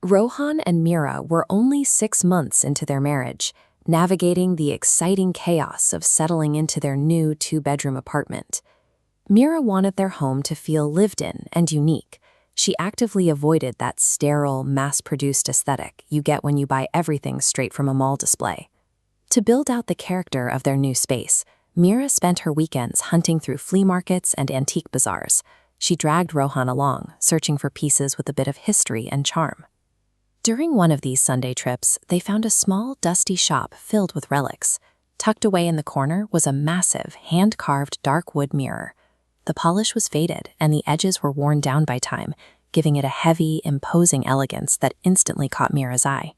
Rohan and Mira were only 6 months into their marriage, navigating the exciting chaos of settling into their new two-bedroom apartment. Mira wanted their home to feel lived in and unique. She actively avoided that sterile, mass-produced aesthetic you get when you buy everything straight from a mall display. To build out the character of their new space, Mira spent her weekends hunting through flea markets and antique bazaars. She dragged Rohan along, searching for pieces with a bit of history and charm. During one of these Sunday trips, they found a small, dusty shop filled with relics. Tucked away in the corner was a massive, hand-carved dark wood mirror. The polish was faded, and the edges were worn down by time, giving it a heavy, imposing elegance that instantly caught Mira's eye.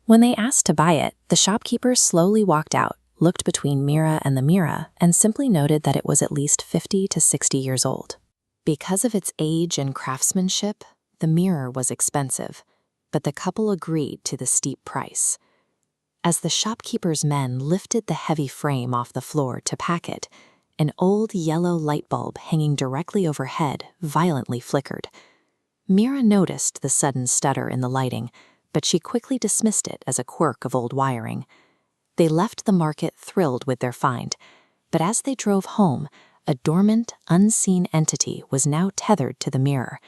When they asked to buy it, the shopkeeper slowly walked out, looked between Mira and the mirror, and simply noted that it was at least 50 to 60 years old. Because of its age and craftsmanship, the mirror was expensive, but the couple agreed to the steep price. As the shopkeeper's men lifted the heavy frame off the floor to pack it, an old yellow light bulb hanging directly overhead violently flickered. Mira noticed the sudden stutter in the lighting, but she quickly dismissed it as a quirk of old wiring. They left the market thrilled with their find, but as they drove home, a dormant, unseen entity was now tethered to the mirror,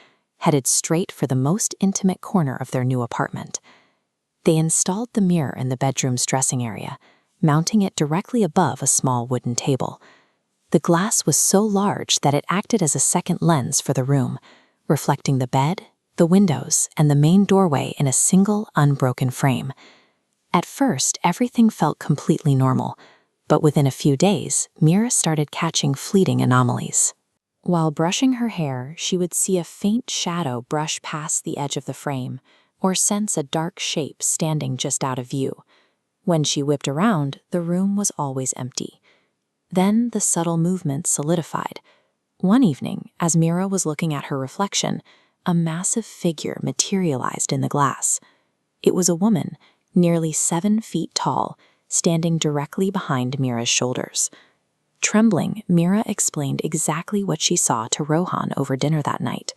headed straight for the most intimate corner of their new apartment. They installed the mirror in the bedroom's dressing area, mounting it directly above a small wooden table. The glass was so large that it acted as a second lens for the room, reflecting the bed, the windows, and the main doorway in a single, unbroken frame. At first, everything felt completely normal, but within a few days, Mira started catching fleeting anomalies. While brushing her hair, she would see a faint shadow brush past the edge of the frame, or sense a dark shape standing just out of view. When she whipped around, the room was always empty. Then the subtle movement solidified. One evening, as Mira was looking at her reflection, a massive figure materialized in the glass. It was a woman, nearly 7 feet tall, standing directly behind Mira's shoulders. Trembling, Mira explained exactly what she saw to Rohan over dinner that night.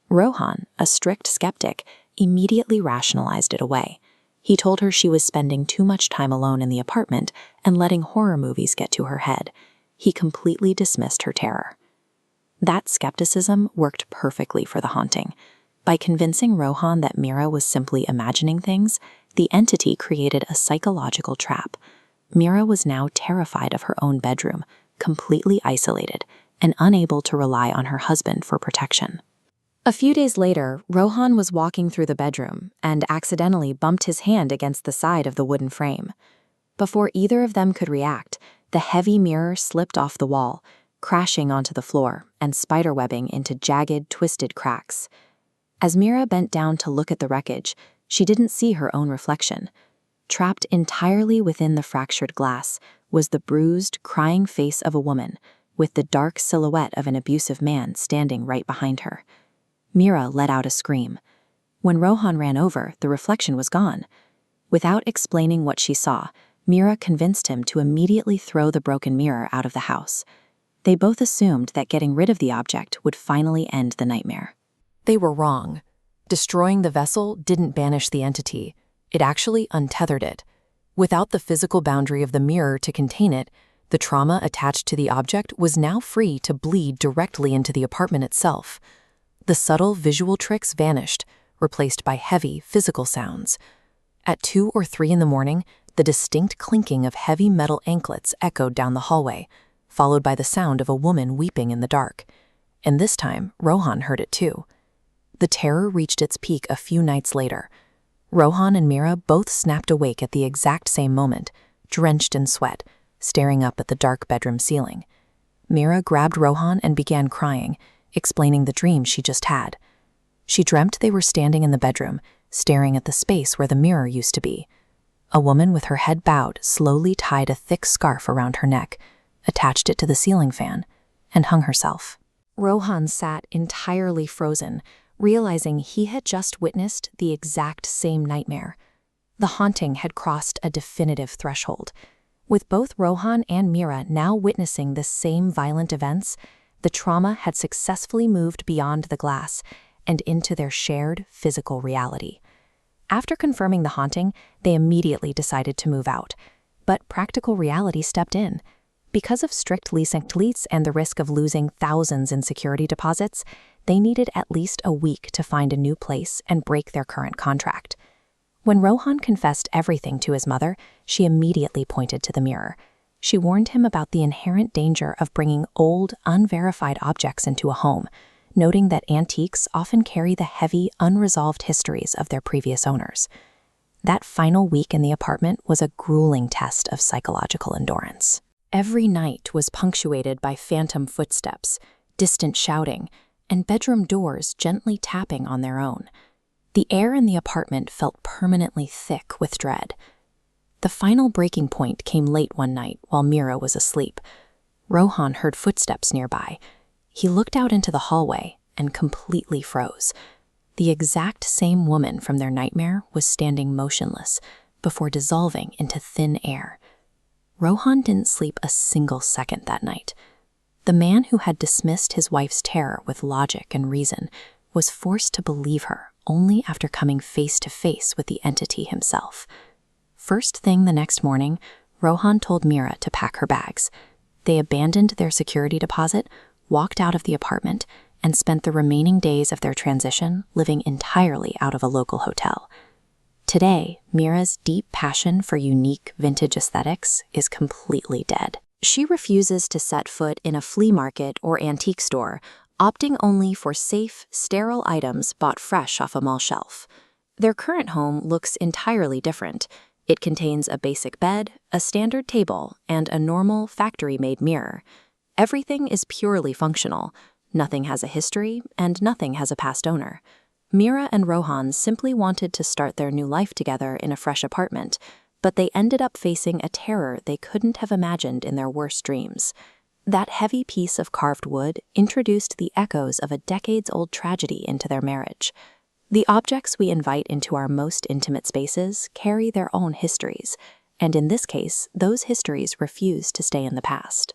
Rohan, a strict skeptic, immediately rationalized it away. He told her she was spending too much time alone in the apartment and letting horror movies get to her head. He completely dismissed her terror. That skepticism worked perfectly for the haunting. By convincing Rohan that Mira was simply imagining things, the entity created a psychological trap. Mira was now terrified of her own bedroom, completely isolated, and unable to rely on her husband for protection. A few days later, Rohan was walking through the bedroom and accidentally bumped his hand against the side of the wooden frame. Before either of them could react, the heavy mirror slipped off the wall, crashing onto the floor and spiderwebbing into jagged, twisted cracks. As Mira bent down to look at the wreckage, she didn't see her own reflection. Trapped entirely within the fractured glass was the bruised, crying face of a woman, with the dark silhouette of an abusive man standing right behind her. Mira let out a scream. When Rohan ran over, the reflection was gone. Without explaining what she saw, Mira convinced him to immediately throw the broken mirror out of the house. They both assumed that getting rid of the object would finally end the nightmare. They were wrong. Destroying the vessel didn't banish the entity. It actually untethered it. Without the physical boundary of the mirror to contain it, the trauma attached to the object was now free to bleed directly into the apartment itself. The subtle visual tricks vanished, replaced by heavy physical sounds. At 2 or 3 in the morning, the distinct clinking of heavy metal anklets echoed down the hallway, followed by the sound of a woman weeping in the dark. And this time, Rohan heard it too. The terror reached its peak a few nights later. Rohan and Mira both snapped awake at the exact same moment, drenched in sweat, staring up at the dark bedroom ceiling. Mira grabbed Rohan and began crying, explaining the dream she just had. She dreamt they were standing in the bedroom, staring at the space where the mirror used to be. A woman with her head bowed slowly tied a thick scarf around her neck, attached it to the ceiling fan, and hung herself. Rohan sat entirely frozen, realizing he had just witnessed the exact same nightmare. The haunting had crossed a definitive threshold. With both Rohan and Mira now witnessing the same violent events, the trauma had successfully moved beyond the glass and into their shared physical reality. After confirming the haunting, they immediately decided to move out. But practical reality stepped in. Because of strict leasing and the risk of losing thousands in security deposits, they needed at least a week to find a new place and break their current contract. When Rohan confessed everything to his mother, she immediately pointed to the mirror. She warned him about the inherent danger of bringing old, unverified objects into a home, noting that antiques often carry the heavy, unresolved histories of their previous owners. That final week in the apartment was a grueling test of psychological endurance. Every night was punctuated by phantom footsteps, distant shouting, and bedroom doors gently tapping on their own. The air in the apartment felt permanently thick with dread. The final breaking point came late one night while Mira was asleep. Rohan heard footsteps nearby. He looked out into the hallway and completely froze. The exact same woman from their nightmare was standing motionless before dissolving into thin air. Rohan didn't sleep a single second that night. The man who had dismissed his wife's terror with logic and reason was forced to believe her only after coming face to face with the entity himself. First thing the next morning, Rohan told Mira to pack her bags. They abandoned their security deposit, walked out of the apartment, and spent the remaining days of their transition living entirely out of a local hotel. Today, Mira's deep passion for unique vintage aesthetics is completely dead. She refuses to set foot in a flea market or antique store, opting only for safe, sterile items bought fresh off a mall shelf. Their current home looks entirely different. It contains a basic bed, a standard table, and a normal factory-made mirror. Everything is purely functional. Nothing has a history, and nothing has a past owner. Mira and Rohan simply wanted to start their new life together in a fresh apartment, but they ended up facing a terror they couldn't have imagined in their worst dreams. That heavy piece of carved wood introduced the echoes of a decades-old tragedy into their marriage. The objects we invite into our most intimate spaces carry their own histories, and in this case, those histories refuse to stay in the past.